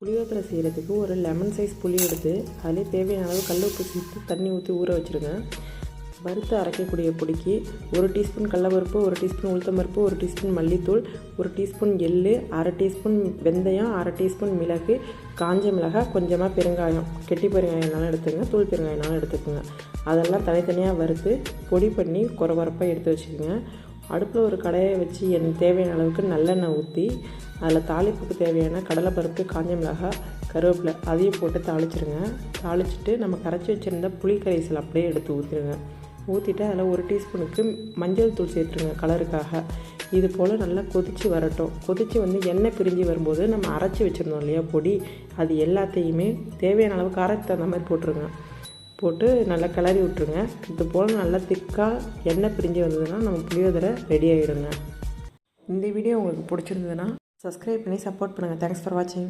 புளியோதரை செய்கிறதுக்கு ஒரு lemon size புளி எடுத்து அதிலே தேவையான அளவு கல் உப்பு சேர்த்து தண்ணி ஊற்றி ஊற வச்சுருங்க. வறுத்து அரைக்கக்கூடிய பொடிக்கு 1 டீஸ்பூன் கடலப்பருப்பு, 1 டீஸ்பூன் உளுத்தம்பருப்பு, 1 டீஸ்பூன் மல்லித்தூள், 1 டீஸ்பூன் எள்ளு, 1/2 டீஸ்பூன் வெந்தயம், 1/2 டீஸ்பூன் மிளகு, காஞ்ச மிளகாய், கொஞ்சமாக பெருங்காயம், கெட்டி பெருங்காயம்னாலும் எடுத்துக்கங்க, தூள் பெருங்காயம்னாலும் எடுத்துக்கோங்க. அதெல்லாம் தனித்தனியாக வறுத்து பொடி பண்ணி கொரகொரப்பாக எடுத்து வச்சுக்கோங்க. அடுப்பில் ஒரு கடாயை வச்சு தேவையான அளவுக்கு நல்லெண்ணெய் ஊற்றி அதில் தாளிப்புக்கு தேவையான கடலைப்பருப்பு, காஞ்ச மிளகாய், கருவேப்பிலை அதையும் போட்டு தாளிச்சிருங்க. தாளிச்சிட்டு நம்ம கரைச்சி வச்சுருந்த புளி கரைசல் அப்படியே எடுத்து ஊற்றிடுங்க. ஊற்றிட்டு அதில் 1 டீஸ்பூனுக்கு மஞ்சள் தூள் சேர்த்துருங்க கலருக்காக. இது போல் நல்லா கொதித்து வரட்டும். கொதித்து எண்ணெய் பிரிஞ்சு வரும்போது நம்ம அரைச்சி வச்சுருந்தோம் இல்லையா பொடி, அது எல்லாத்தையுமே தேவையான அளவு காரத்துக்கு தகுந்த மாதிரி போட்டுருங்க. போட்டு நல்லா கிளறி விட்ருங்க. இது போல் நல்லா திக்காக எண்ணெய் பிரிஞ்சு வந்ததுன்னா நம்ம புளியோதரை ரெடி ஆகிடுங்க. இந்த வீடியோ உங்களுக்கு பிடிச்சிருந்ததுன்னா சப்ஸ்கிரைப் பண்ணி சப்போர்ட் பண்ணுங்கள். தேங்க்ஸ் ஃபார் வாட்சிங்.